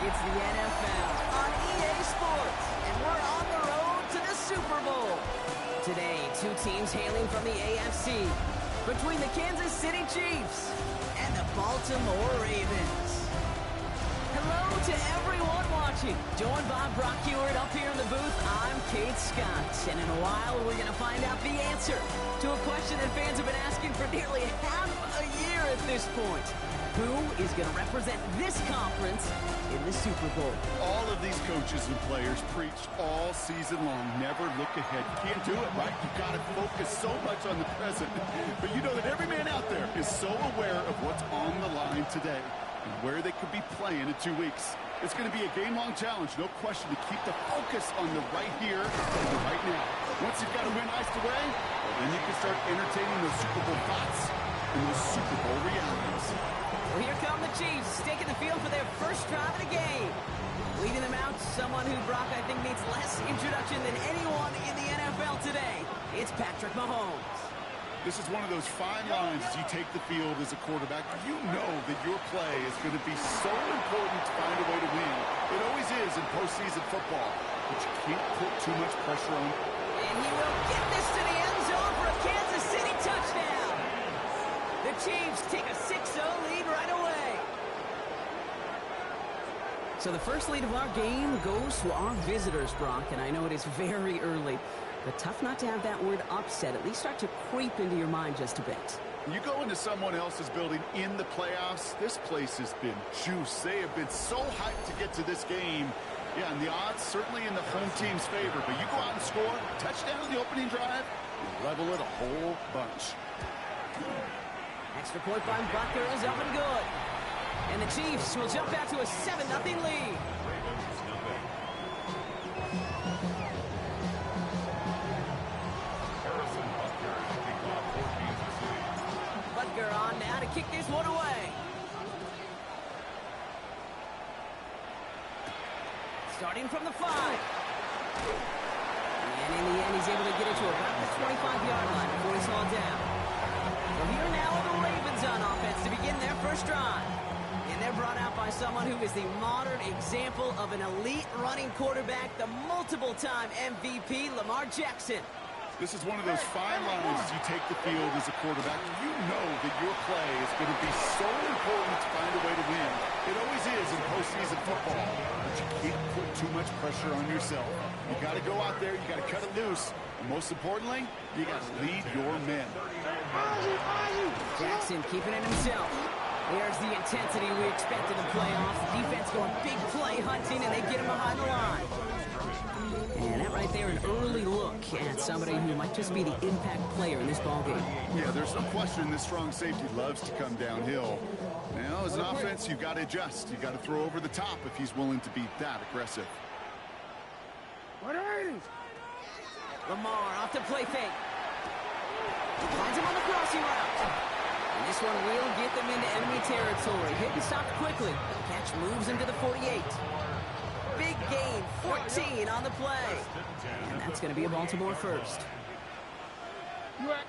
It's the NFL on EA Sports, and we're on the road to the Super Bowl. Today, two teams hailing from the AFC, between the Kansas City Chiefs and the Baltimore Ravens. Hello to everyone watching. Joined by Brock Heward up here in the booth, I'm Kate Scott. And in a while, we're going to find out the answer to a question that fans have been asking for nearly half a year at this point. Who is going to represent this conference in the Super Bowl? All of these coaches and players preach all season long, never look ahead. You can't do it, right? You've got to focus so much on the present. But you know that every man out there is so aware of what's on the line today and where they could be playing in 2 weeks. It's going to be a game-long challenge, no question, to keep the focus on the right here and the right now. Once you've got a win iced away, well, then you can start entertaining those Super Bowl thoughts and those Super Bowl realities. Well, here come the Chiefs, taking the field for their first drive of the game. Leading them out, someone who, Brock, I think needs less introduction than anyone in the NFL today. It's Patrick Mahomes. This is one of those fine lines as you take the field as a quarterback. You know that your play is going to be so important to find a way to win. It always is in postseason football, but you can't put too much pressure on. And he will get this to the end zone for a Kansas City touchdown. The Chiefs take a 6-0 lead right away. So the first lead of our game goes to our visitors, Brock, and I know it is very early. But tough not to have that word upset at least start to creep into your mind just a bit. You go into someone else's building in the playoffs, this place has been juiced. They have been so hyped to get to this game. Yeah, and the odds certainly in the home team's favor. But you go out and score, touchdown in the opening drive, and level it a whole bunch. Extra point by Butker is up and good. And the Chiefs will jump out to a 7-0 lead. Butker on now to kick this one away. Starting from the 5. And in the end, he's able to get it to about the 25-yard line before he's hauled down. Well, here now are the Ravens on offense to begin their first drive. And they're brought out by someone who is the modern example of an elite running quarterback, the multiple-time MVP, Lamar Jackson. This is one of those fine lines as you take the field as a quarterback. You know that your play is going to be so important to find a way to win. It always is in postseason football, but you can't put too much pressure on yourself. You got to go out there, you got to cut it loose, and most importantly, you got to lead your men. Jackson keeping it himself. There's the intensity we expected in the playoffs. The defense going big play hunting, and they get him behind the line. And that right there, an early look at somebody who might just be the impact player in this ballgame. Yeah, there's no question this strong safety loves to come downhill. Now, as an offense, you've got to adjust. You've got to throw over the top if he's willing to be that aggressive. Lamar off the play fake. Finds him on the crossing route. And this one will get them into enemy territory. Hit and stopped quickly. The catch moves him to the 48. Big gain, 14 on the play. And that's going to be a Baltimore first. Right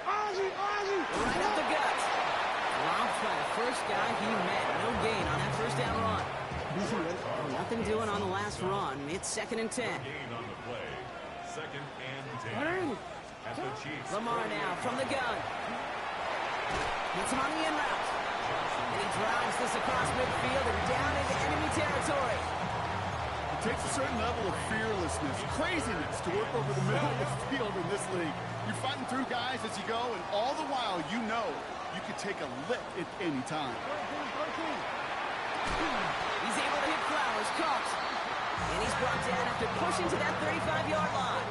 up the gut. Dropped by the first guy he met. No gain on that first down run. Nothing doing on the last run. It's 2nd and 10. Second and 10. At the Chiefs. Lamar now from the gun. Gets him on the in route. And he drives this across midfield and down into enemy territory. It takes a certain level of fearlessness, craziness to work over the middle of the field in this league. You're fighting through guys as you go, and all the while you know you could take a lick at any time. He's able to hit Flowers, caught. And he's brought down after pushing to that 35-yard line.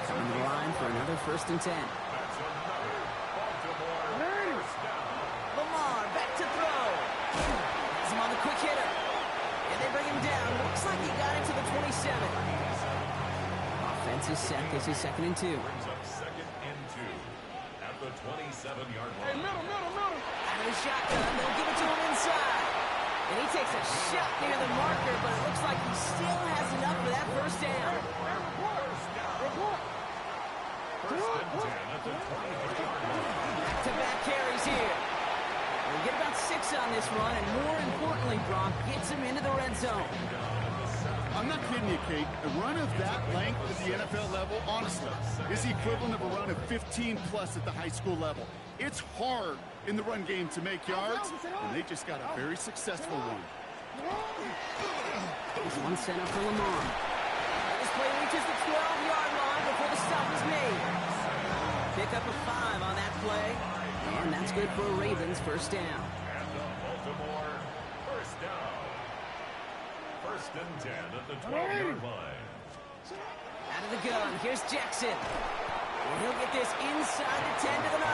Coming to the line for another 1st and 10. Lamar back to throw. Has him on the quick hitter. And they bring him down. Looks like he got into the 27. Offense is set. This is 2nd and 2. Brings up 2nd and 2 at the 27-yard line. Out of the shotgun. They'll give it to him inside. And he takes a shot near the marker, but it looks like he still has enough for that first down. First and 10 at the 23-yard line. Back-to-back carries here. They get about 6 on this run, and more importantly, Brock gets him into the red zone. I'm not kidding you, Kate. A run of that length at the NFL level, honestly, is the equivalent of a run of 15-plus at the high school level. It's hard in the run game to make yards, and they just got a very successful one. There's one sent up for Lamar. And this play reaches the 12-yard line before the stop is made. Pick up a 5 on that play, and that's good for a Ravens first down. And the Baltimore first down. First and 10 at the 12-yard line. Out of the gun, here's Jackson. And he'll get this inside the 10 to the 9.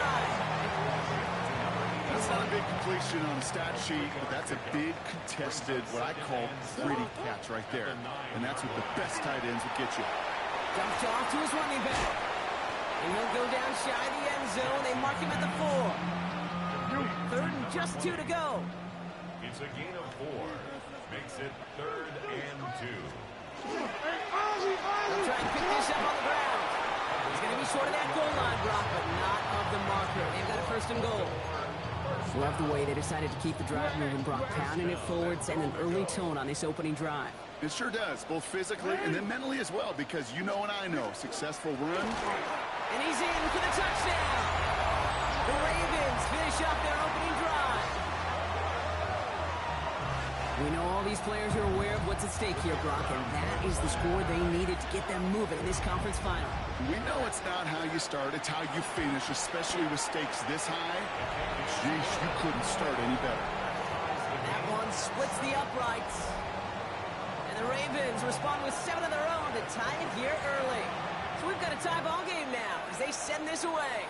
That's not a big completion on a stat sheet, but that's a big contested, what I call gritty catch right there. And that's what the best tight ends would get you. Dumped off to his running back. And he'll go down shy of the end zone. They mark him at the 4. Third and just 2 to go. It's a gain of 4. Makes it 3rd and 2. They'll try and pick this up on the ground. He's going to be short of that goal line, Brock, but not of the marker. They've got a first and goal. Love the way they decided to keep the drive moving, Brock, pounding it forward, setting an early tone on this opening drive. It sure does, both physically and then mentally as well, because you know and I know, successful run. And he's in for the touchdown. The Ravens finish up their opening drive. We know all these players are aware of what's at stake here, Brock, and that is the score they needed to get them moving in this conference final. We know it's not how you start, it's how you finish, especially with stakes this high. Jeez, you couldn't start any better. That one splits the uprights. And the Ravens respond with 7 of their own to tie it here early. So we've got a tie ball game now as they send this away.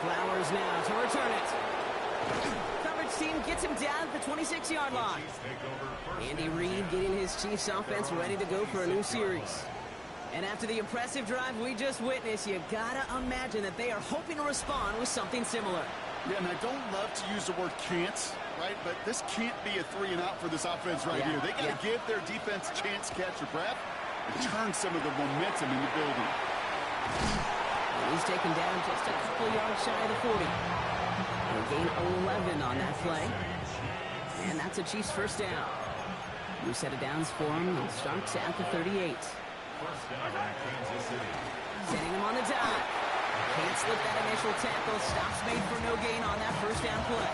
Flowers now to return it. Coverage team gets him down at the 26-yard line. Andy Reid getting his Chiefs offense ready to go for a new series. And after the impressive drive we just witnessed, you gotta imagine that they are hoping to respond with something similar. Yeah, and I don't love to use the word can't, right? But this can't be a 3-and-out for this offense right here. They gotta give their defense a chance to catch their breath and turn some of the momentum in the building. He's taken down just a couple yards shy of the 40. They'll gain 11 on that play. And that's a Chiefs first down. New set of downs for him and starts at the 38. First down in Kansas City. Setting him on the dive. Can't slip that initial tackle. Stops made for no gain on that first down play.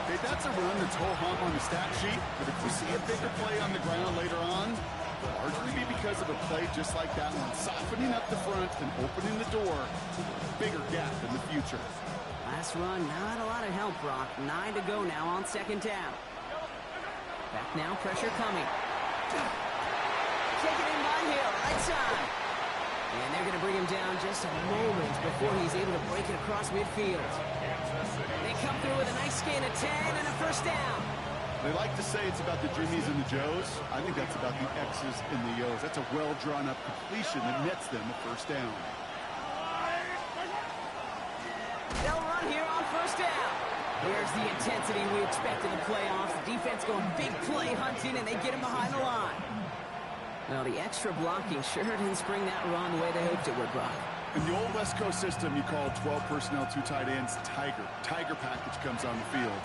Hey, that's a run that's ho-hum on the stat sheet, but if we see a bigger play on the ground later on, it'll largely be because of a play just like that one, softening up the front and opening the door to a bigger gap in the future. Last run, not a lot of help, Brock. 9 to go now on second down. Back now, pressure coming. Taken in by Hill, right side. And they're going to bring him down just a moment before he's able to break it across midfield. They come through with a nice gain of 10 and a first down. They like to say it's about the Jimmies and the Joes. I think that's about the X's and the O's. That's a well-drawn-up completion that nets them a first down. They'll run here on first down. Here's the intensity we expect in the playoffs. The defense going big play hunting, and they get him behind the line. Well, the extra blocking sure didn't spring that run the way they hoped it would, Brock. In the old West Coast system, you call 12 personnel, 2 tight ends, Tiger. Tiger package comes on the field.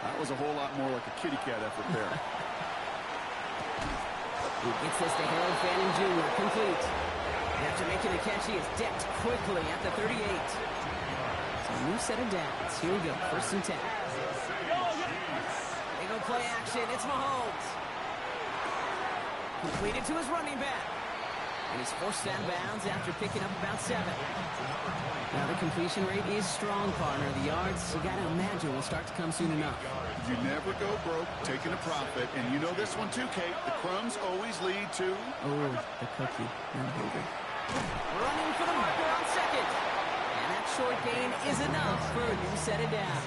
That was a whole lot more like a kitty cat effort there. He gets this to Harold Fanning Jr. complete. After making the catch, he is decked quickly at the 38. So a new set of downs. Here we go, first and 10. They go play action. It's Mahomes. Completed to his running back. And he's forced out of bounds after picking up about 7. Now the completion rate is strong, partner. The yards, you got to imagine, will start to come soon enough. You never go broke taking a profit. And you know this one too, Kate. The crumbs always lead to... Oh, the cookie. I'm hungry. Running for the marker on second. And that short gain is enough for a new set of downs.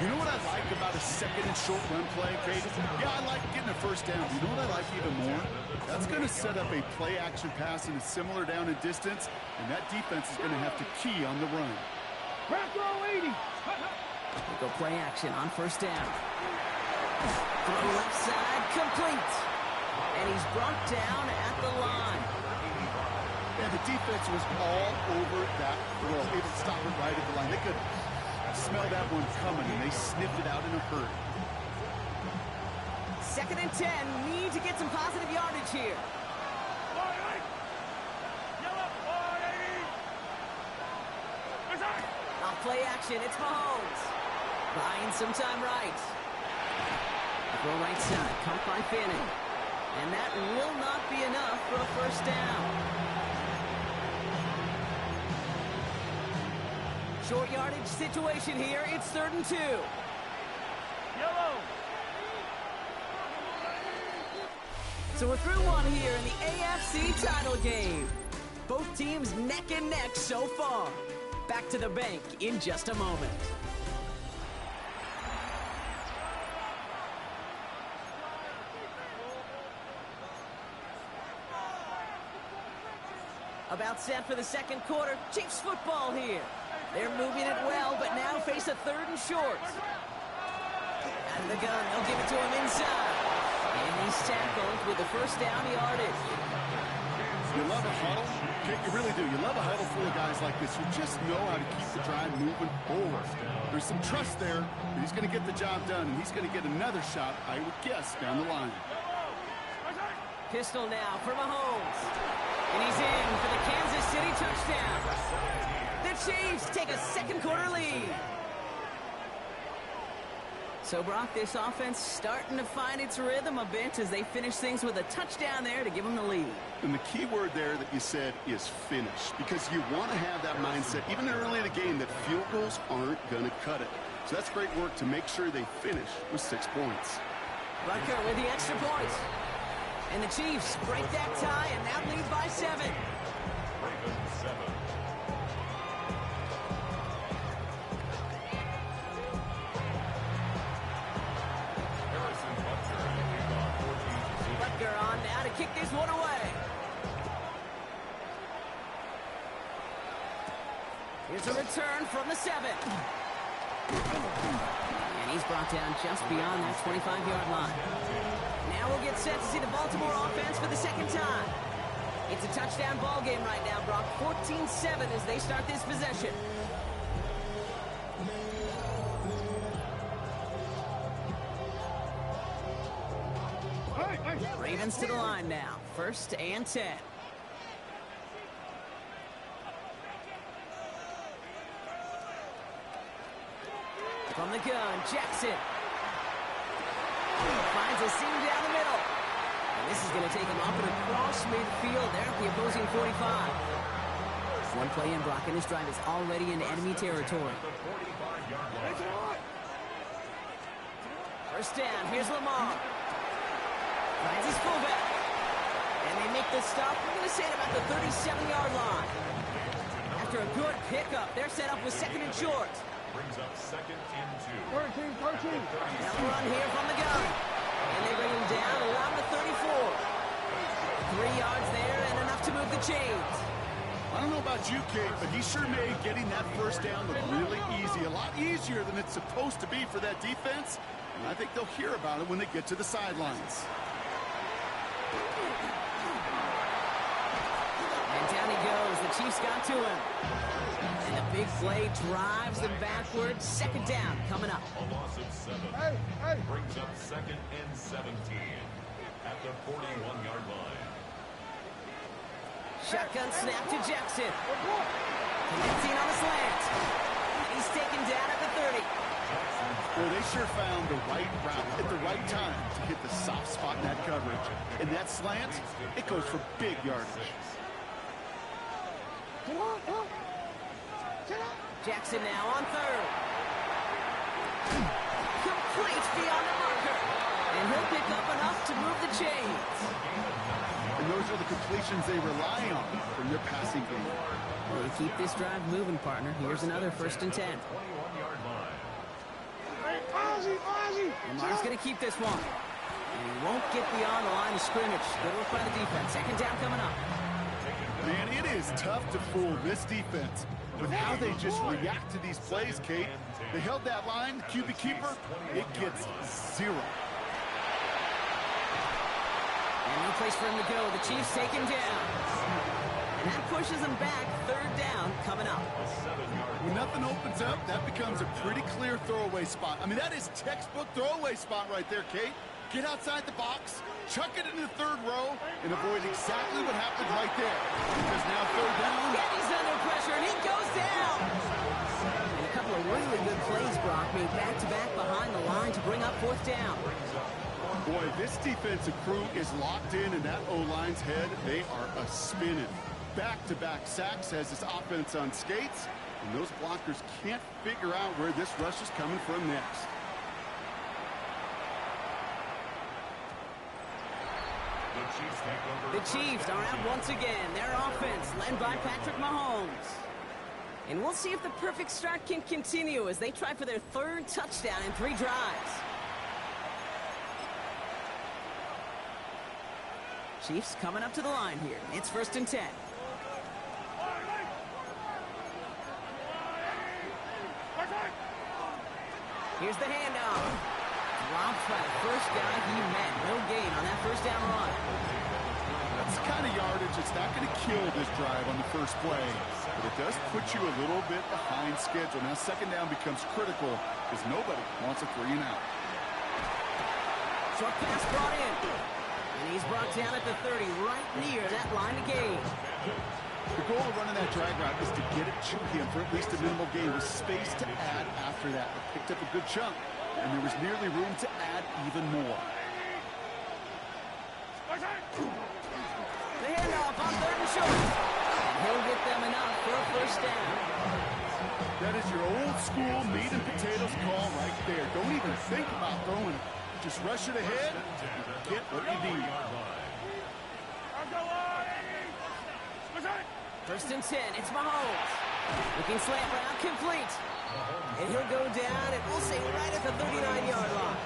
You know what I like about a second and short run play, Kate? Yeah, I like getting a first down. You know what I like even more? That's going to set up a play-action pass in a similar down and distance, and that defense is going to have to key on the run. Back row 80. They go play action on first down. Throw left side, complete. And he's brought down at the line. And the defense was all over that throw. Able to stop it right at the line. They could smell that one coming, and they sniffed it out in a hurry. 2nd and 10. Need to get some positive yardage here. Off play action. It's Mahomes. Buying some time right. Throw right side. Caught by Fanning. And that will not be enough for a first down. Short yardage situation here. It's 3rd and 2. Yellow. So we're through one here in the AFC title game. Both teams neck and neck so far. Back to the bank in just a moment. About set for the 2nd quarter. Chiefs football here. They're moving it well, but now face a 3rd and short. Out of the gun, they'll give it to him inside. And he's tackled with the first down yardage. You love a huddle. You really do. You love a huddle full of guys like this who just know how to keep the drive moving forward. There's some trust there that he's going to get the job done, and he's going to get another shot, I would guess, down the line. Pistol now for Mahomes. And he's in for the Kansas City touchdown. The Chiefs take a 2nd quarter lead. So, Brock, this offense starting to find its rhythm a bit as they finish things with a touchdown there to give them the lead. And the key word there that you said is finish, because you want to have that mindset, even early in the game, that field goals aren't going to cut it. So that's great work to make sure they finish with 6 points. Rucker with the extra point. And the Chiefs break that tie and now lead by 7. Ravens 7. Butker on now to kick this one away. Here's a return from the 7. And he's brought down just beyond that 25-yard line. Now we'll get set to see the Baltimore offense for the 2nd time. It's a touchdown ball game right now, Brock. 14-7 as they start this possession. Ravens to the line now. 1st and 10. From the gun, Jackson. Finds a seam down the middle. And this is going to take him up and across midfield there at the opposing 45. One play in, Brock, and this drive is already in enemy territory. First down, here's Lamar. Finds his fullback. And they make the stop, we're going to say, at about the 37-yard line. After a good pickup, they're set up with 2nd and short. Brings up 2nd and 2. 13. Now a run here from the gun. And they bring him down around the 34. 3 yards there and enough to move the chains. I don't know about you, Kate, but he sure made getting that first down look really easy. A lot easier than it's supposed to be for that defense. And I think they'll hear about it when they get to the sidelines. And down he goes. The Chiefs got to him. And the big play drives them backwards. 2nd down coming up. A loss of 7. Brings up 2nd and 17 at the 41-yard line. Shotgun snap to Jackson. Connecting on a slant. He's taken down at the 30. Well, they sure found the right route at the right time to hit the soft spot in that coverage. And that slant, it goes for big yardage. Jackson now on 3rd. Complete beyond the marker. And he'll pick up enough to move the chains. And those are the completions they rely on from their passing game. Well, to keep this drive moving, partner, here's another 1st and 10. 21-yard line. Lamar's going to keep this one. And he won't get beyond the line of scrimmage. Good work by the defense. 2nd down coming up. Man, it is tough to fool this defense with how they just react to these plays, Kate. They held that line, QB keeper, it gets 0. And no place for him to go. The Chiefs take him down. And that pushes them back. Third down coming up. When nothing opens up, that becomes a pretty clear throwaway spot. I mean, that is textbook throwaway spot right there, Kate. Get outside the box, chuck it into the third row, and avoid exactly what happened right there. Because now third down. And he's under pressure, and he goes down. And a couple of really good plays, Brock, made back-to-back behind the line to bring up fourth down. Boy, this defensive crew is locked in that O-line's head. They are a-spinning. Back-to-back sacks has this offense on skates, and those blockers can't figure out where this rush is coming from next. The Chiefs are out once again. Their offense led by Patrick Mahomes. And we'll see if the perfect start can continue as they try for their third touchdown in 3 drives. Chiefs coming up to the line here. It's 1st and 10. Here's the handoff. Dropped by the first guy he met. No gain on that first down run. That's the kind of yardage that's not going to kill this drive on the first play. But it does put you a little bit behind schedule. Now second down becomes critical because nobody wants a 3-and-out. Short pass brought in. And he's brought down at the 30, right near that line of gain. The goal of running that drag route is to get it to him for at least a minimal gain with space to add after that. They picked up a good chunk, and there was nearly room to add even more. The handoff on 3rd and short. And he'll get them enough for a first down. That is your old school meat and potatoes call right there. Don't even think about throwing it. Just rush it ahead and get what you need. 1st and 10. It's Mahomes. Looking slant route complete. And he'll go down, and we'll say right at the 39-yard line.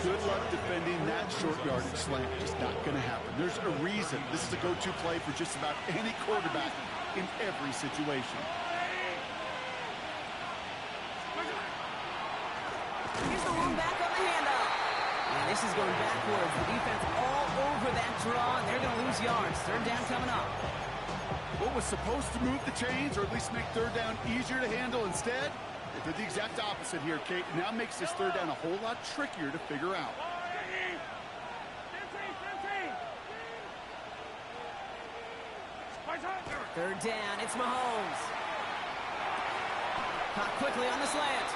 Good luck defending that short yardage slant. Just not going to happen. There's a reason this is a go-to play for just about any quarterback in every situation. Here's the one back on the handoff. And this is going backwards. The defense all over that draw, and they're going to lose yards. 3rd down coming up. What was supposed to move the chains or at least make third down easier to handle instead, they did the exact opposite here, Kate. Now makes this third down a whole lot trickier to figure out. 3rd down, it's Mahomes. Caught quickly on the slant.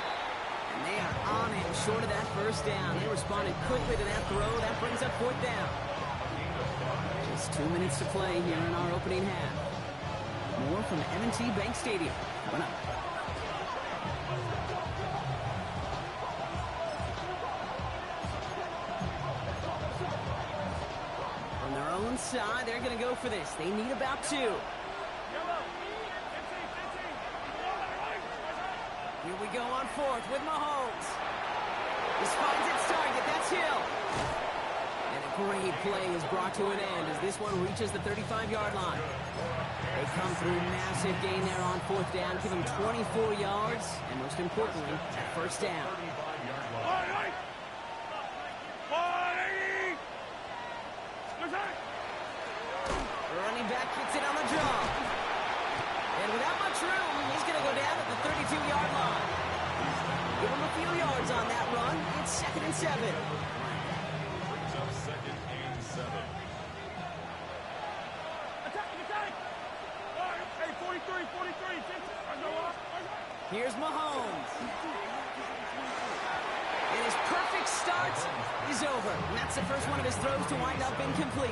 And they are on him short of that first down. They responded quickly to that throw. That brings up 4th down. Just 2 minutes to play here in our opening half. More from M&T Bank Stadium coming up. From their own side, they're going to go for this. They need about 2. Here we go on 4th with Mahomes. This finds its target. That's Hill. And a great play is brought to an end as this one reaches the 35-yard line. They come through massive gain there on 4th down, give them 24 yards, and most importantly, that first down. Running back gets it on the draw. And without much room, he's going to go down at the 32-yard line. Give him a few yards on that run. It's 2nd and 7. Brings up 2nd and 7. Here's Mahomes. And his perfect start is over. And that's the first one of his throws to wind up incomplete.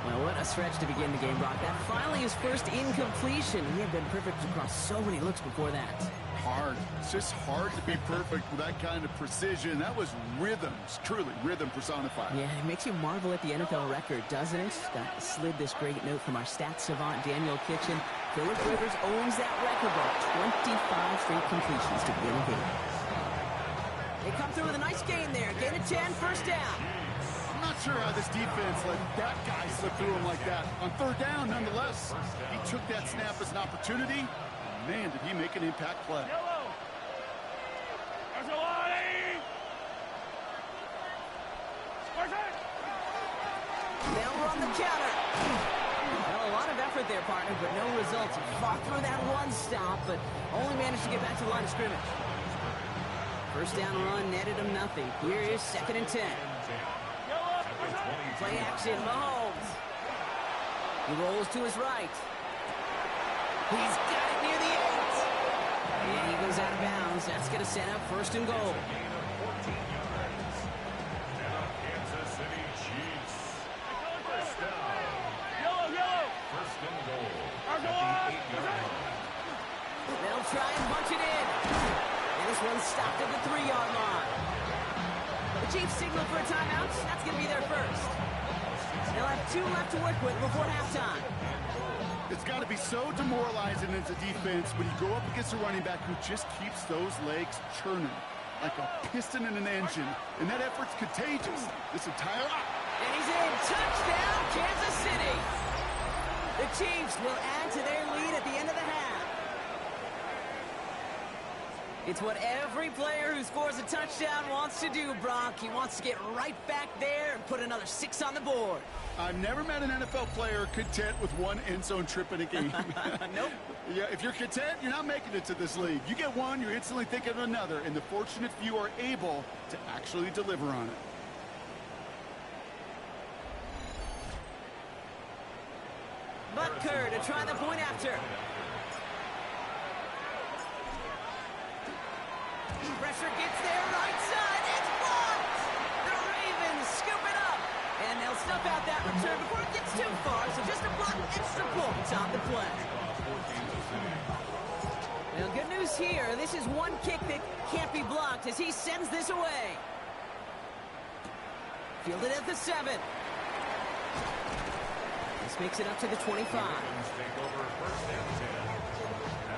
Well, what a stretch to begin the game, Brock. That finally his first incompletion. He had been perfect across so many looks before that. Hard. It's just hard to be perfect with that kind of precision. That was rhythm. It's truly rhythm personified. Yeah, it makes you marvel at the NFL record, doesn't it? That slid this great note from our stats savant, Daniel Kitchen. Phillip Rivers owns that record by 25 straight completions to begin the game. They come through with a nice gain there. Gain of 10, first down. I'm not sure how this defense let that guy slip through him like that. On 3rd down, nonetheless, he took that snap as an opportunity. Man, did he make an impact play. Now we're on the counter. Well, a lot of effort there, partner, but no results. He fought through that one stop, but only managed to get back to the line of scrimmage. First down run netted him nothing. Here is 2nd and 10. Play action, Mahomes. He rolls to his right. He's got it near the 8. And he goes out of bounds. That's going to set up 1st and goal. Kansas City Chiefs. First down. Yellow. 1st and goal. At the 8-yard line. They'll try and punch it in. And this one's stopped at the 3-yard line. The Chiefs signal for a timeout. That's going to be their first. They'll have 2 left to work with before halftime. It's got to be so demoralizing as a defense when you go up against a running back who just keeps those legs churning like a piston in an engine. And that effort's contagious. This entire... And he's in. Touchdown, Kansas City. The Chiefs will add to their lead at the end of the half. It's what every player who scores a touchdown wants to do, Brock. He wants to get right back there and put another 6 on the board. I've never met an NFL player content with one end zone trip in a game. Nope. Yeah, if you're content, you're not making it to this league. You get one, you're instantly thinking of another, and the fortunate few are able to actually deliver on it. Butker to try the point after. Pressure gets there, right side, it's blocked! The Ravens scoop it up, and they'll snuff out that return before it gets too far, so just a block extra points on the play. Well, good news here, this is one kick that can't be blocked as he sends this away. Fielded at the 7. This makes it up to the 25.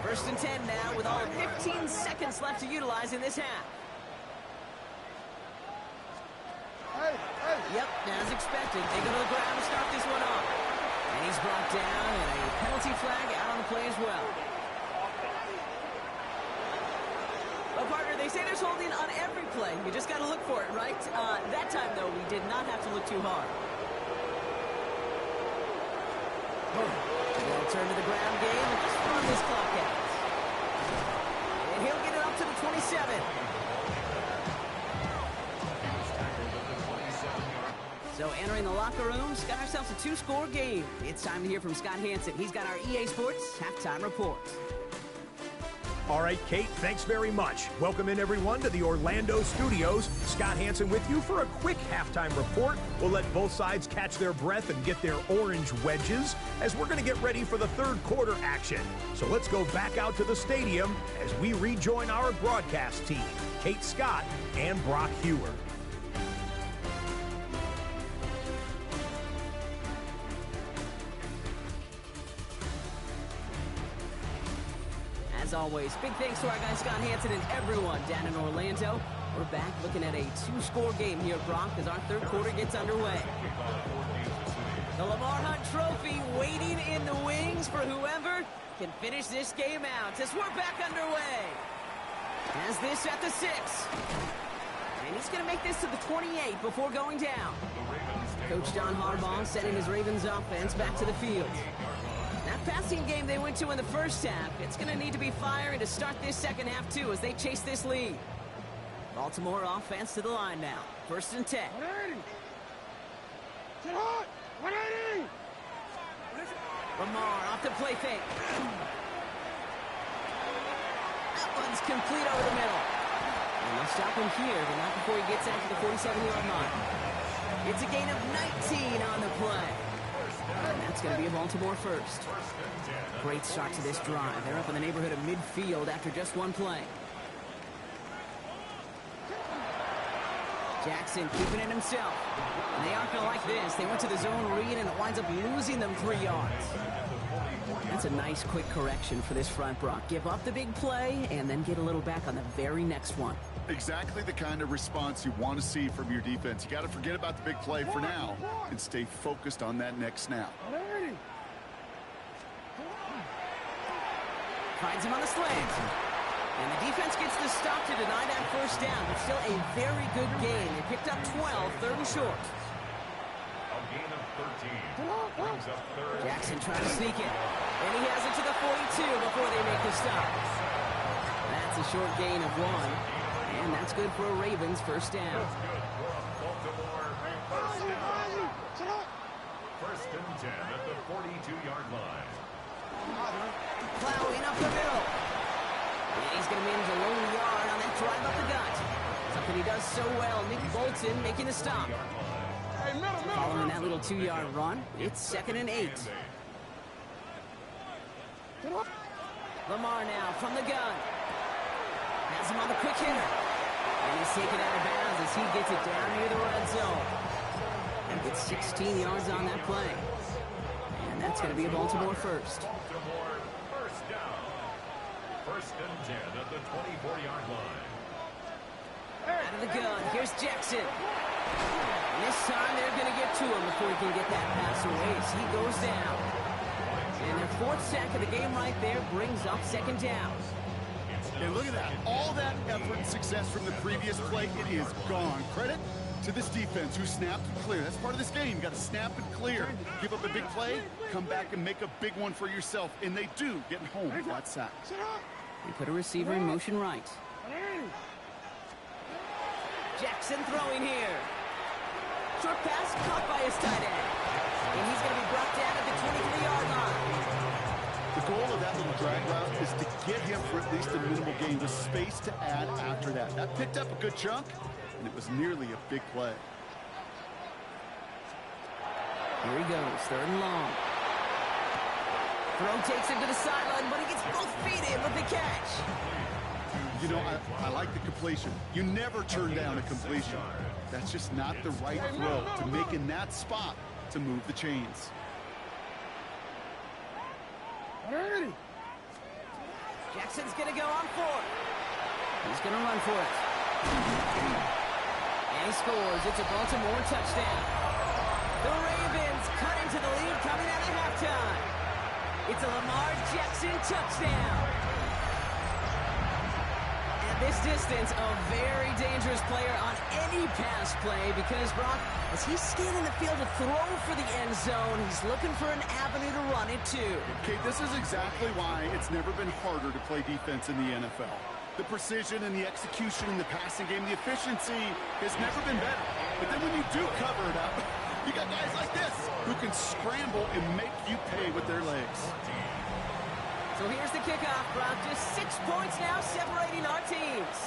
First and 10 now with all of 15 seconds left to utilize in this half. Yep, as expected. They go to the ground to start this one off. And he's brought down, and a penalty flag out on the play as well. Well, partner, they say there's holding on every play. You just got to look for it, right? That time, though, we did not have to look too hard. They'll turn to the ground game and just run this clock out. And he'll get it up to the 27. So entering the locker rooms, got ourselves a 2-score game. It's time to hear from Scott Hansen. He's got our EA Sports halftime report. All right, Kate, thanks very much. Welcome in, everyone, to the Orlando studios. Scott Hansen with you for a quick halftime report. We'll let both sides catch their breath and get their orange wedges as we're going to get ready for the 3rd quarter action. So let's go back out to the stadium as we rejoin our broadcast team, Kate Scott and Brock Hewer. As always, big thanks to our guy Scott Hansen and everyone down in Orlando. We're back looking at a 2-score game here, Brock, as our 3rd quarter gets underway. The Lamar Hunt Trophy waiting in the wings for whoever can finish this game out as we're back underway. Has this at the 6. And he's going to make this to the 28 before going down. Coach John Harbaugh sending his Ravens offense back to the field. That passing game they went to in the first half, it's going to need to be firing to start this second half, too, as they chase this lead. Baltimore offense to the line now. 1st and 10. 180! Lamar off the play fake. That one's complete over the middle. And they'll stop him here, but not before he gets out to the 47-yard line. It's a gain of 19 on the play. And that's going to be a Baltimore first. Great start to this drive. They're up in the neighborhood of midfield after just one play. Jackson keeping it himself. And they aren't going to like this. They went to the zone read, and it winds up losing them 3 yards. That's a nice, quick correction for this front, Brock. Give up the big play, and then get a little back on the very next one. Exactly the kind of response you want to see from your defense. You got to forget about the big play for now and stay focused on that next snap. Finds him on the slant. And the defense gets the stop to deny that first down, but still a very good game. They picked up 12, 3rd and short. A gain of 13. Brings up third. Jackson trying to sneak it. And he has it to the 42 before they make the stop. That's a short gain of 1. And that's good for a Ravens first down. That's good for a Baltimore first down. First and 10 at the 42-yard line. Plowing up the middle. And he's going to manage a long yard on that drive up the gut. Something he does so well. Nick Bolton making the stop. Following that little 2-yard run, it's 2nd and 8. Lamar now from the gun. Has him on the quick hitter. And he's taken out of bounds as he gets it down near the red zone. And gets 16 yards on that play. And that's going to be a Baltimore first. Baltimore first down. First and 10 at the 24-yard line. Out of the gun, here's Jackson. And this time they're going to get to him before he can get that pass away as he goes down. And their 4th sack of the game right there brings up 2nd down. And look at that. All that effort and success from the previous play, it is gone. Credit to this defense who snapped and cleared. That's part of this game. You got to snap and clear. Give up a big play, come back and make a big one for yourself. And they do, getting home with that sack. They put a receiver in motion right. Jackson throwing here. Short pass caught by his tight end. And he's going to be brought down at the 23-yard line. The goal of that little drag route is to get him for at least a minimal gain with space to add after that. That picked up a good chunk, and it was nearly a big play. Here he goes, 3rd and long. Throw takes him to the sideline, but he gets both feet in with the catch. You know, I like the completion. You never turn down a completion. That's just not the right throw to make in that spot to move the chains. Jackson's going to go on 4th. He's going to run for it. And he scores. It's a Baltimore touchdown. The Ravens cut into the lead coming out of halftime. It's a Lamar Jackson touchdown. This distance, a very dangerous player on any pass play because, Brock, as he's scanning the field to throw for the end zone, he's looking for an avenue to run it to. Okay, this is exactly why it's never been harder to play defense in the NFL. The precision and the execution in the passing game, the efficiency has never been better. But then when you do cover it up, you got guys like this who can scramble and make you pay with their legs. So here's the kickoff, Brock. Just 6 points now separating our teams.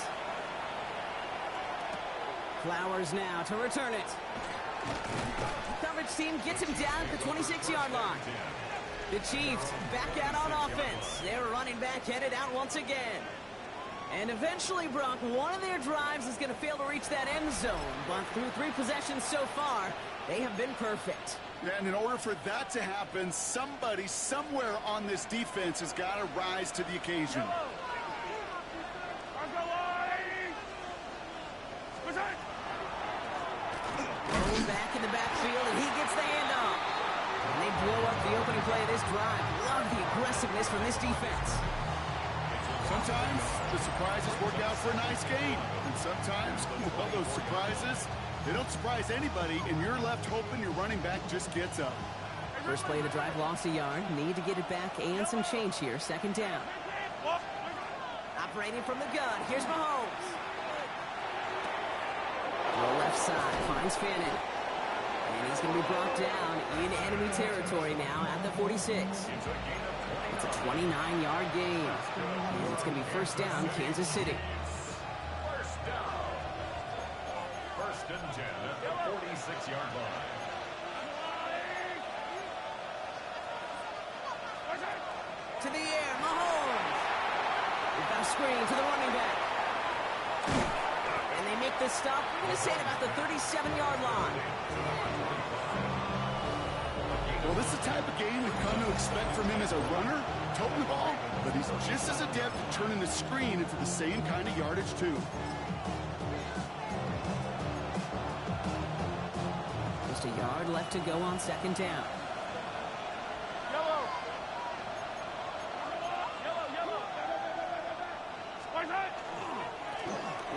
Flowers now to return it. Coverage team gets him down at the 26-yard line. The Chiefs back out on offense. Their running back headed out once again. And eventually, Brock, one of their drives is going to fail to reach that end zone. But through 3 possessions so far, they have been perfect. And in order for that to happen, somebody somewhere on this defense has got to rise to the occasion. Going back in the backfield, and he gets the handoff. And they blow up the opening play of this drive. Love the aggressiveness from this defense. Sometimes the surprises work out for a nice game. And sometimes, well, those surprises, they don't surprise anybody, and you're left hoping your running back just gets up. First play of the drive, lost a yard. Need to get it back and some change here. 2nd down. Operating from the gun. Here's Mahomes. The left side finds Fannin. And he's going to be brought down in enemy territory now at the 46. It's a 29-yard gain. And it's going to be first down, Kansas City. First down. First and 10 at the 46-yard line. To the air, Mahomes. We've got a screen to the running back. And they make this stop, I'm going to say at about the 37-yard line. Well, this is the type of game we've come to expect from him as a runner, toting the ball, but he's just as adept at turning the screen into the same kind of yardage, too. Just a yard left to go on 2nd down.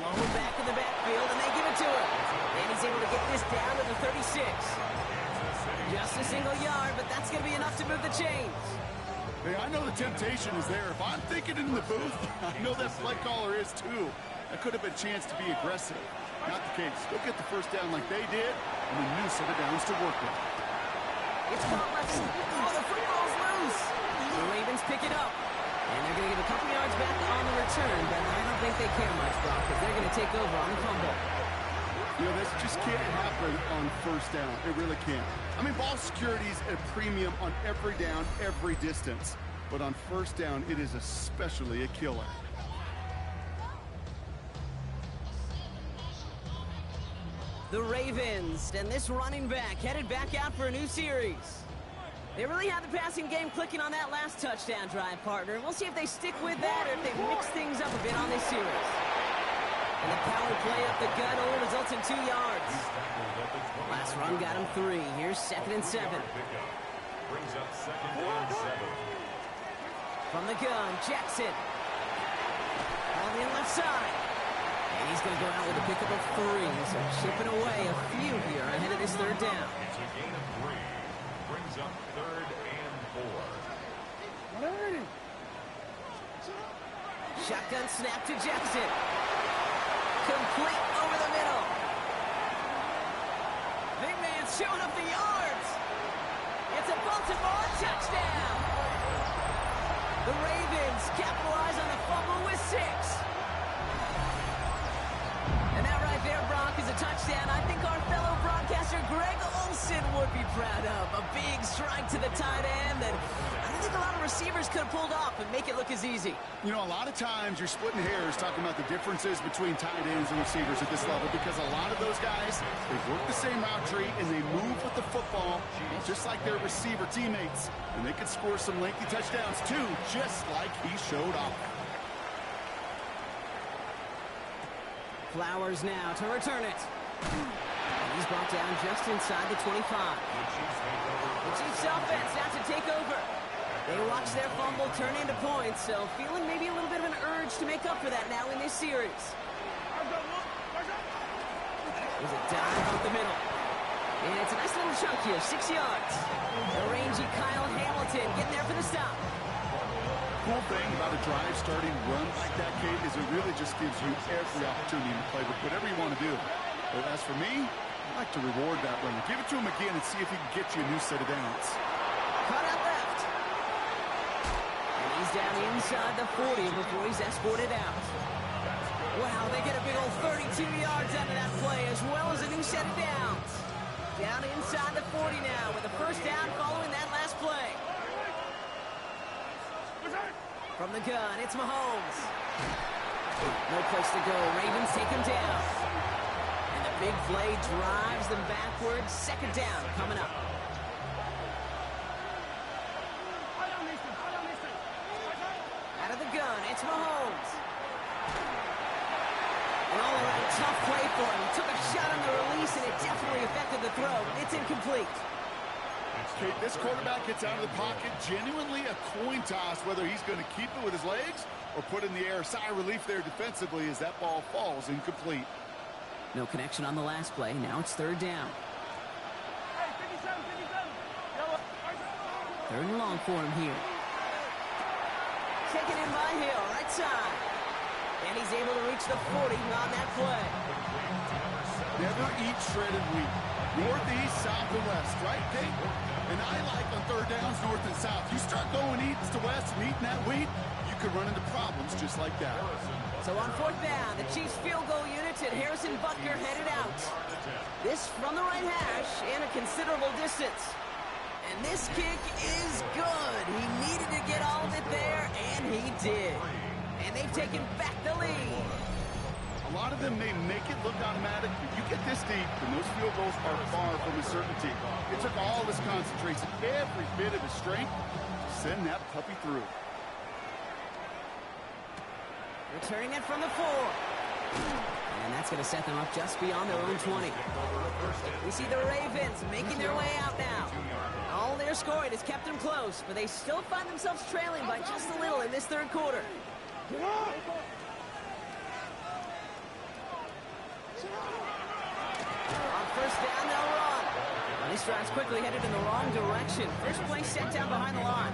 Lower back in the backfield, and they give it to him. And he's able to get this down to the 36. Just Just a single yard, but that's going to be enough to move the chains. Hey, I know the temptation is there. If I'm thinking in the booth, I know that play caller is too. That could have been a chance to be aggressive. Not the case. Go get the first down like they did, and a new set of downs to work with. It's caught left. Oh, the football's loose. The Ravens pick it up. And they're going to give a couple yards back on the return, but I don't think they care much, Brock, because they're going to take over on the fumble. You know, this just can't happen on first down. It really can't. I mean, ball security is at a premium on every down, every distance. But on first down, it is especially a killer. The Ravens, and this running back headed back out for a new series. They really had the passing game clicking on that last touchdown drive, partner. We'll see if they stick with that or if they mix things up a bit on this series. And the power play up the gut only results in 2 yards. Last run got him 3. Here's 2nd and 7. Brings up 2nd and 7. From the gun, Jackson. On the left side. And he's going to go out with a pickup of 3. So chipping away a few here ahead of this 3rd down. It's a gain of 3. Brings up 3rd and 4. Shotgun snap to Jackson. Complete over the middle. Big man showing up the yards. It's a Baltimore touchdown. The Ravens capitalize on the fumble with 6. And that right there, Brock, is a touchdown I think our fellow broadcaster Greg Olsen would be proud of. A big strike to the tight end that I don't think a lot of receivers could have pulled off and make it look as easy. You know, a lot of times you're splitting hairs talking about the differences between tight ends and receivers at this level because a lot of those guys, they work the same route tree and they move with the football just like their receiver teammates. And they can score some lengthy touchdowns too, just like he showed off. Flowers now to return it. And he's brought down just inside the 25. The Chiefs offense now to take over. They watch their fumble turn into points, so feeling maybe a little bit of an urge to make up for that now in this series. There's a dive up the middle. And it's a nice little chunk here, 6 yards. The rangy Kyle Hamilton getting there for the stop. Cool thing about a drive starting run like that, Kate, is it really just gives you every opportunity to play with whatever you want to do. But as for me, I like to reward that runner. Give it to him again and see if he can get you a new set of downs. Cut out left. And he's down inside the 40 before he's escorted out. Wow, they get a big old 32 yards out of that play as well as a new set of downs. Down inside the 40 now with a first down following that last play. From the gun, it's Mahomes. No place to go. Ravens take him down. And the big play drives them backwards. 2nd down coming up. Out of the gun, it's Mahomes. An all-around tough play for him. He took a shot on the release, and it definitely affected the throw. It's incomplete. Kate, this quarterback gets out of the pocket, genuinely a coin toss whether he's going to keep it with his legs or put in the air. Sigh of relief there defensively as that ball falls incomplete. No connection on the last play. Now it's 3rd down. 3rd and long for him here. Taken in by Hill, right side. And he's able to reach the 40 on that play. Never eat shredded wheat. Northeast, south, and west, right, Kate? And I like on 3rd downs, north and south. You start going east to west and eating that wheat, you could run into problems just like that. So on 4th down, the Chiefs field goal unit and Harrison Butker headed out. This from the right hash and a considerable distance. And this kick is good. He needed to get all of it there, and he did. And they've taken back the lead. A lot of them may make it look automatic, but you get this deep, and those field goals are far from a certainty. It took all his concentration, every bit of his strength, to send that puppy through. Returning it from the 4. And that's going to set them up just beyond their own 20. We see the Ravens making their way out now. All their scoring has kept them close, but they still find themselves trailing by just a little in this 3rd quarter. On 1st down, they'll run. These drives quickly headed in the wrong direction. First play set down behind the line.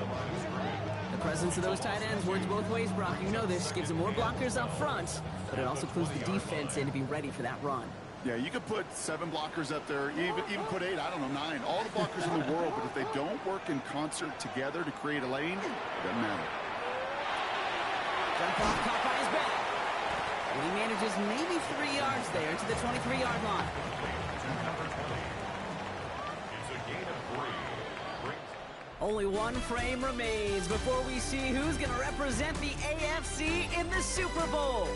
The presence of those tight ends works both ways, Brock. You know this. Gives them more blockers up front, but it also clues the defense in to be ready for that run. Yeah, you could put 7 blockers up there, even put 8, I don't know, 9. All the blockers in the world, but if they don't work in concert together to create a lane, it doesn't matter. Jump off, caught by his back. And he manages maybe 3 yards there to the 23-yard line. It's a gain of 3. Only one frame remains before we see who's going to represent the AFC in the Super Bowl.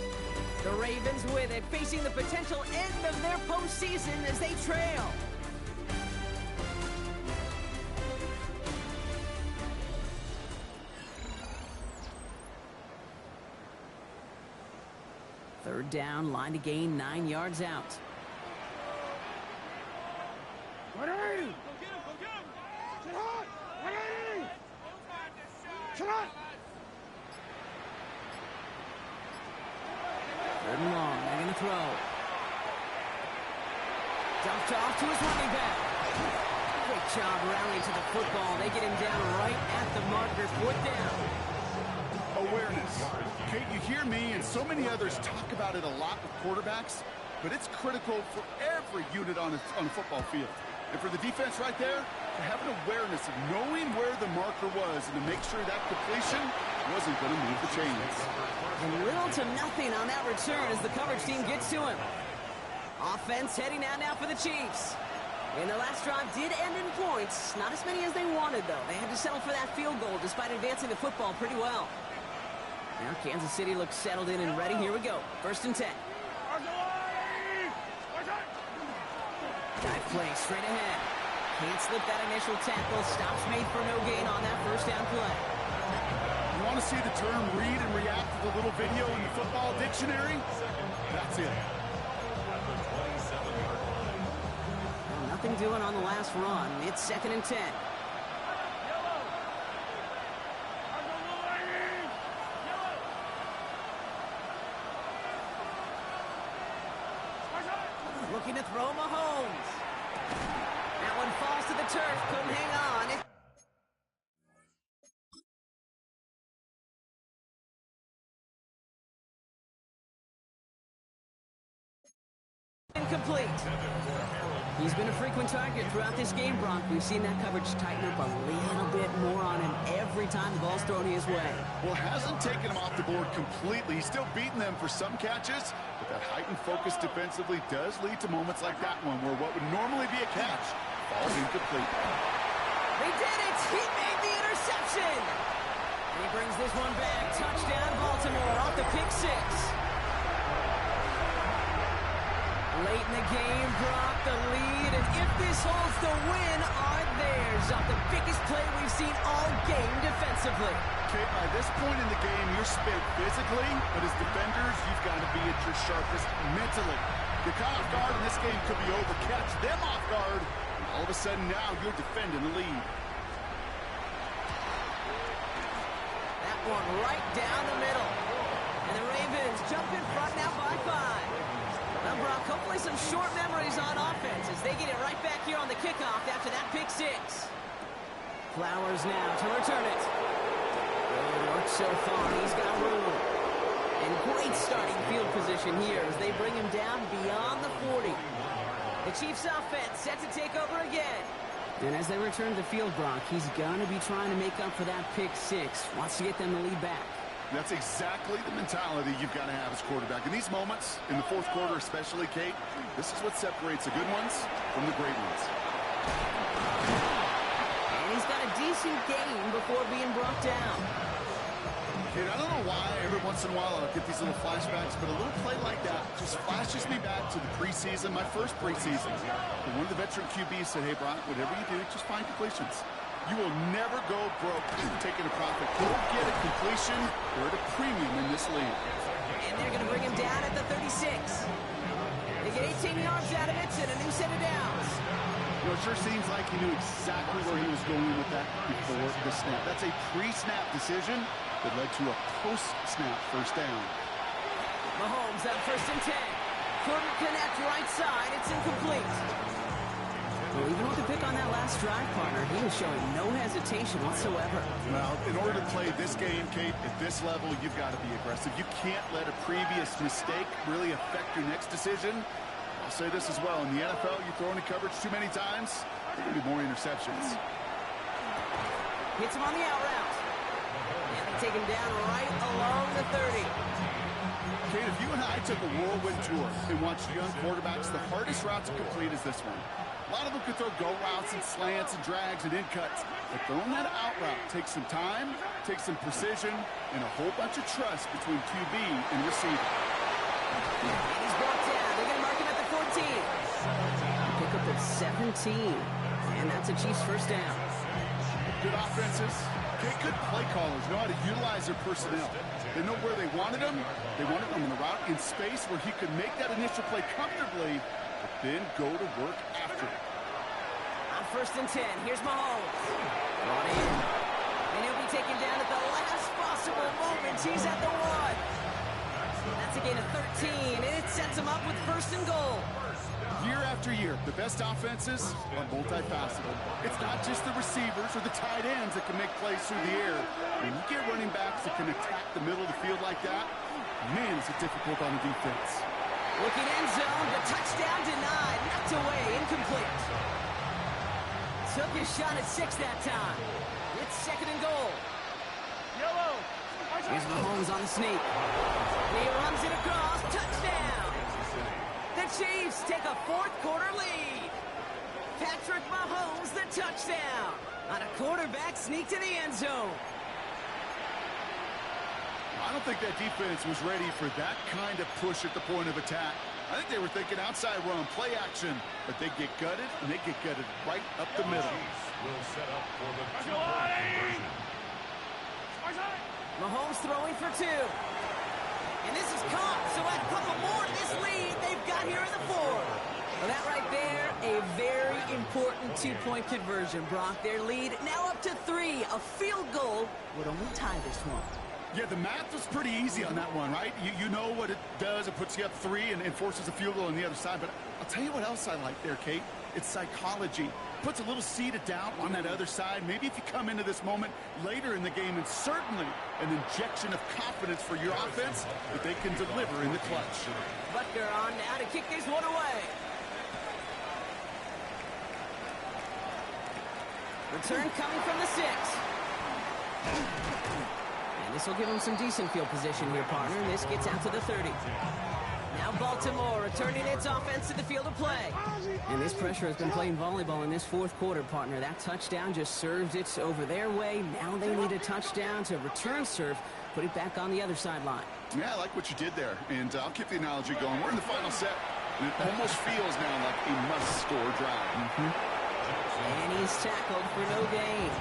The Ravens with it, facing the potential end of their postseason as they trail. Third down, line to gain 9 yards out. Go get him! Sit hot! 180! Sit hot! Third and long, they're going to throw. Dumped off to his running back. Great job rallying to the football. They get him down right at the marker. Foot down. Awareness. Kate, you hear me and so many others talk about it a lot with quarterbacks, but it's critical for every unit on a football field. And for the defense right there, to have an awareness of knowing where the marker was and to make sure that completion wasn't going to move the chains. And little to nothing on that return as the coverage team gets to him. Offense heading out now for the Chiefs. And their last drive did end in points. Not as many as they wanted, though. They had to settle for that field goal despite advancing the football pretty well. Now Kansas City looks settled in and ready. Here we go. 1st and 10. Dive play straight ahead. Can't slip that initial tackle. Stops made for no gain on that first down play. You want to see the term read and react to the little video in the football dictionary? That's it. Well, nothing doing on the last run. It's 2nd and 10. Looking to throw Mahomes. That one falls to the turf. Couldn't hang on. Incomplete. He's been a frequent target throughout this game, Brock. We've seen that coverage tighten up a little bit more on him every time the ball's thrown his way. Well, hasn't taken him off the board completely. He's still beating them for some catches, but that heightened focus defensively does lead to moments like that one where what would normally be a catch falls incomplete. They did it! He made the interception! And he brings this one back. Touchdown, Baltimore off the pick 6. Late in the game, Brock, the lead, and if this holds, the win are theirs off the biggest play we've seen all game defensively. Okay, by this point in the game, you're spent physically, but as defenders, you've got to be at your sharpest mentally. You're caught off guard, and this game could be over. Catch them off guard, and all of a sudden now you're defending the lead. That one right down the middle. And the Ravens jump in front now by 5. Well, Brock, hopefully some short memories on offense as they get it right back here on the kickoff after that pick 6. Flowers now to return it. Good work so far. He's got room. And great starting field position here as they bring him down beyond the 40. The Chiefs offense set to take over again. And as they return to the field, Brock, he's going to be trying to make up for that pick 6. Wants to get them to lead back. That's exactly the mentality you've got to have as quarterback. In these moments, in the 4th quarter especially, Kate, this is what separates the good ones from the great ones. And he's got a decent game before being brought down. Kate, I don't know why every once in a while I'll get these little flashbacks, but a little play like that just flashes me back to the preseason, my first preseason. And one of the veteran QBs said, hey, Brock, whatever you do, just find completions. You will never go broke taking a profit. Go get a completion. They're at a premium in this league. And they're going to bring him down at the 36. They get 18 yards out of it and a new set of downs. You know, it sure seems like he knew exactly where he was going with that before the snap. That's a pre-snap decision that led to a post-snap first down. Mahomes at 1st and 10. Couldn't connect right side. It's incomplete. Well, even with the pick on that last drive, partner, he was showing no hesitation whatsoever. Well, in order to play this game, Kate, at this level, you've got to be aggressive. You can't let a previous mistake really affect your next decision. I'll say this as well. In the NFL, you throw into coverage too many times, there are going to be more interceptions. Hits him on the out route. And they take him down right along the 30. Kate, if you and I took a whirlwind tour and watched young quarterbacks, the hardest route to complete is this one. A lot of them could throw go routes and slants and drags and in cuts, but throwing that out route takes some time, takes some precision, and a whole bunch of trust between QB and receiver. And he's brought down. They're going to mark him at the 14. Pick up at 17. And that's a Chiefs first down. Good offenses. Good play callers know how to utilize their personnel. They know where they wanted them. They wanted them on the route in space where he could make that initial play comfortably, but then go to work after it. On 1st and 10, here's Mahomes. Brought in. And he'll be taken down at the last possible moment. He's at the 1. That's a gain of 13, and it sets him up with 1st and goal. Year after year, the best offenses are multifaceted. It's not just the receivers or the tight ends that can make plays through the air. When you get running backs that can attack the middle of the field like that, man, is it difficult on the defense. Looking end zone, the touchdown denied, knocked away, incomplete. Took his shot at 6 that time. It's 2nd and goal. Yellow. Here's Mahomes on the sneak. He runs it across, touchdown. The Chiefs take a 4th quarter lead. Patrick Mahomes, the touchdown on a quarterback sneak to the end zone. I don't think that defense was ready for that kind of push at the point of attack. I think they were thinking outside run, play action, but they get gutted, and they get gutted right up the middle. Will set up for the two-point conversion. Mahomes throwing for 2. And this is caught, so a couple more to this lead they've got here in the 4th. Well, that right there, a very important 2-point conversion. Brock, their lead now up to 3. A field goal would only tie this one. Yeah, the math was pretty easy on that one, right? You know what it does. It puts you up 3 and forces a field goal on the other side. But I'll tell you what else I like there, Kate. It's psychology. Puts a little seed of doubt on that other side. Maybe if you come into this moment later in the game, and certainly an injection of confidence for your offense that they can deliver in the clutch. Butker on now to kick this one away. Return coming from the 6. And this will give him some decent field position here, partner. And this gets out to the 30. Now Baltimore returning its offense to the field of play. And this pressure has been playing volleyball in this 4th quarter, partner. That touchdown just served it over their way. Now they need a touchdown to return serve, put it back on the other sideline. Yeah, I like what you did there. And I'll keep the analogy going. We're in the final set, and it almost feels now like a must-score drive. And he's tackled for no gain.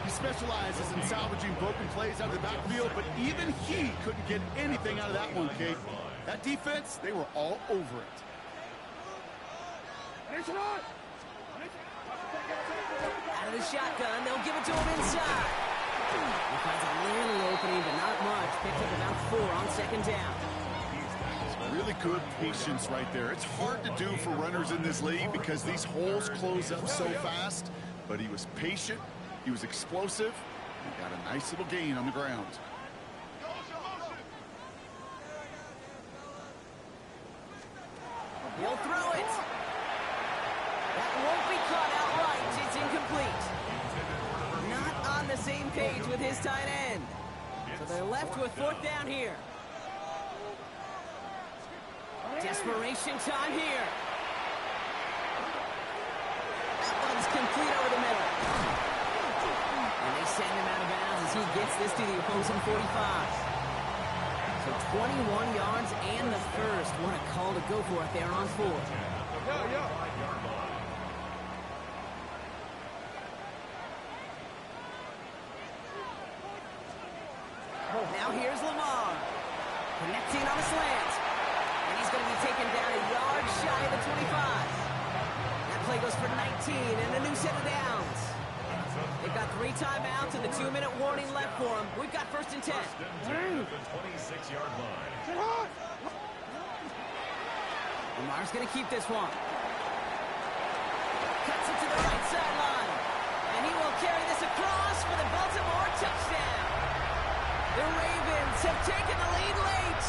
He specializes in salvaging broken plays out of the backfield, but even he couldn't get anything out of that one, Kate. That defense, they were all over it. Out of the shotgun, they'll give it to him inside. He finds a little opening, but not much. Picked up about 4 on 2nd down. Really good patience right there. It's hard to do for runners in this league because these holes close up so fast, but he was patient, he was explosive, and got a nice little gain on the ground. He'll throw it. That won't be caught outright. It's incomplete. Not on the same page with his tight end. So they're left with 4th down here. Desperation time here. That one's complete over the middle. And they send him out of bounds as he gets this to the opposing 45. So 21 yards and the first. What a call to go for it there on 4. Now here's Lamar. Connecting on a slant. And he's going to be taken down a yard shy of the 25. That play goes for 19 and a new set of downs. They've got 3 timeouts and the 2-minute warning left for them. We've got 1st and 10. The 26-yard line. Lamar's going to keep this one. Cuts it to the right sideline. And he will carry this across for the Baltimore touchdown. The Ravens have taken the lead late.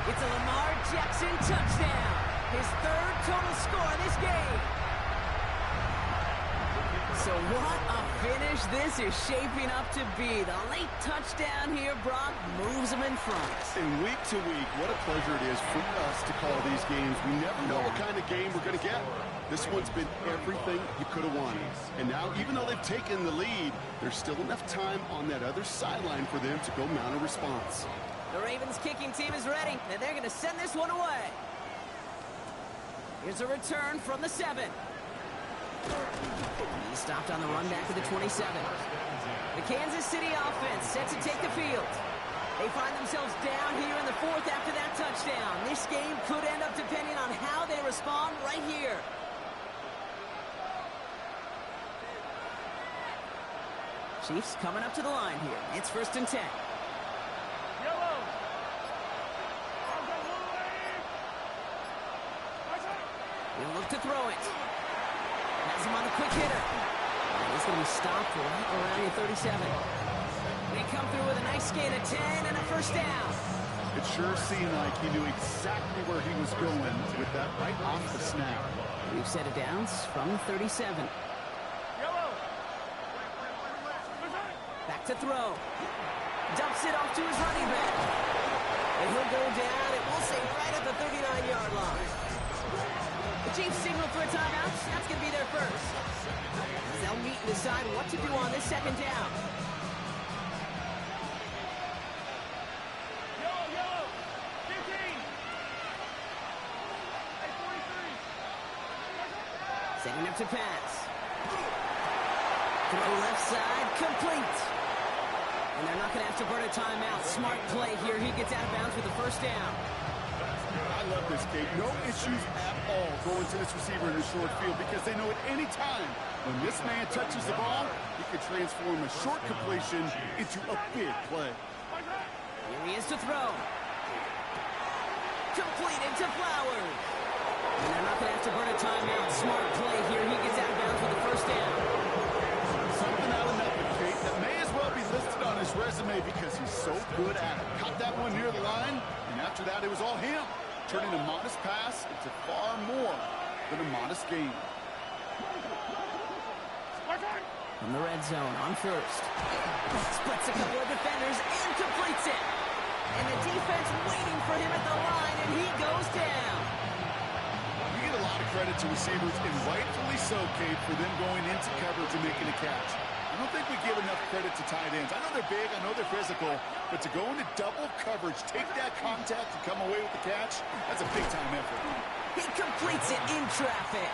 It's a Lamar Jackson touchdown. His third total score in this game. So what a finish this is shaping up to be. The late touchdown here, Brock, moves them in front. And week to week, what a pleasure it is for us to call these games. We never know what kind of game we're going to get. This one's been everything you could have wanted. And now, even though they've taken the lead, there's still enough time on that other sideline for them to go mount a response. The Ravens kicking team is ready, and they're going to send this one away. Here's a return from the 7. He stopped on the run back to the 27. The Kansas City offense set to take the field. They find themselves down here in the 4th after that touchdown. This game could end up depending on how they respond right here. Chiefs coming up to the line here. It's 1st and 10. Yellow. He'll look to throw it. Has him on the quick hitter. And he's going to be stopped right around the 37. They come through with a nice gain of 10 and a 1st down. It sure seemed like he knew exactly where he was going with that right off the snap. We've set it downs from the 37. Yellow. Back to throw. Dumps it off to his running back. And he'll go down, and we'll say right at the 39-yard line. The Chiefs signal for a timeout. That's going to be their first. As they'll meet and decide what to do on this 2nd down. Yellow. 15. Hey, 43. Setting up to pass. Throw left side, complete. And they're not going to have to burn a timeout. Smart play here. He gets out of bounds with the 1st down. I love this, Kate. No issues at all going to this receiver in the short field because they know at any time when this man touches the ball, he can transform a short completion into a big play. Here he is to throw. Completed to Flowers. And they're not going to have to burn a timeout. Smart play here. He gets out of bounds with the 1st down. Something out of nothing, Kate, that may as well be listed on his resume because he's so good at it. Caught that one near the line, and after that, it was all him. Turning a modest pass into far more than a modest gain. From the red zone on 1st. Splits a couple of defenders and completes it. And the defense waiting for him at the line, and he goes down. You get a lot of credit to receivers, and rightfully so, Kate, for them going into coverage and making a catch. I don't think we give enough credit to tight ends. I know they're big, I know they're physical, but to go into double coverage, take that contact, and come away with the catch, that's a big-time effort. He completes it in traffic.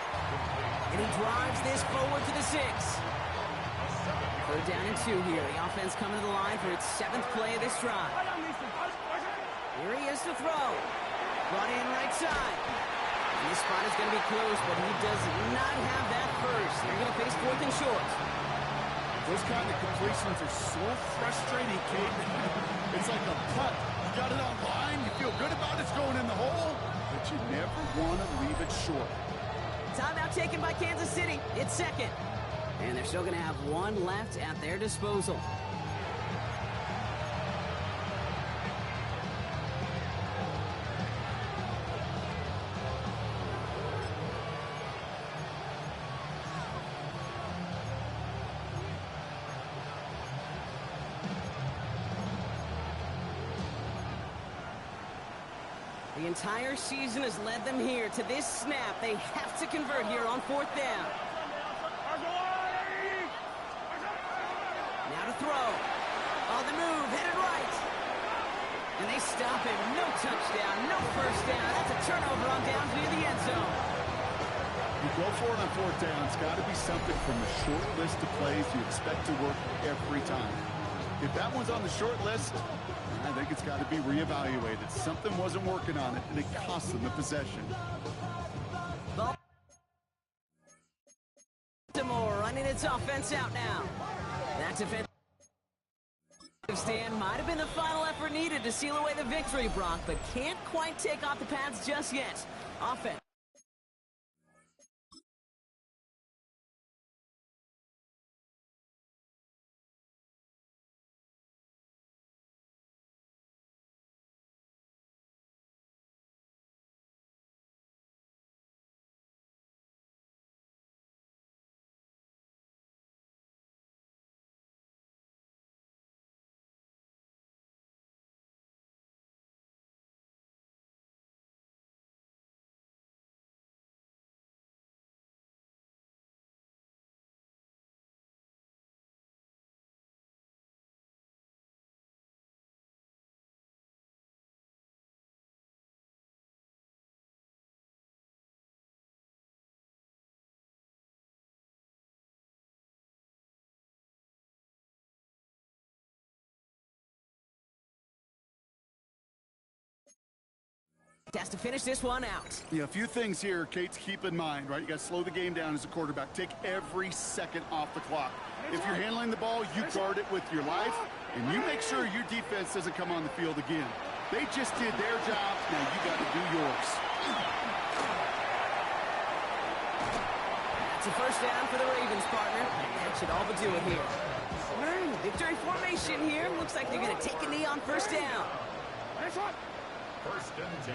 And he drives this forward to the 6. 3rd down and 2 here. The offense coming to the line for its 7th play of this drive. Here he is to throw. Brought in right side. And this spot is going to be close, but he does not have that first. They're going to face 4th and short. Those kind of completions are so frustrating, Kate. It's like a putt. You got it on line, you feel good about it's going in the hole, but you never want to leave it short. Timeout taken by Kansas City. It's 2nd. And they're still going to have one left at their disposal. The entire season has led them here to this snap. They have to convert here on 4th down. Now to throw. On the move, headed right. And they stop him. No touchdown, no 1st down. That's a turnover on downs near the end zone. You go for it on 4th down. It's got to be something from a short list of plays you expect to work every time. If that one's on the short list, I think it's got to be reevaluated. Something wasn't working on it, and it cost them the possession. Baltimore running its offense out now. That defensive stand might have been the final effort needed to seal away the victory, Brock, but can't quite take off the pads just yet. Offense. Has to finish this one out. Yeah, a few things here, Kate, to keep in mind, right? You got to slow the game down as a quarterback. Take every second off the clock. If you're handling the ball, you guard it with your life, and you make sure your defense doesn't come on the field again. They just did their job. Now you got to do yours. That's a first down for the Ravens, partner. That should all but do it here. Victory formation here. Looks like they're going to take a knee on first down. First and 10.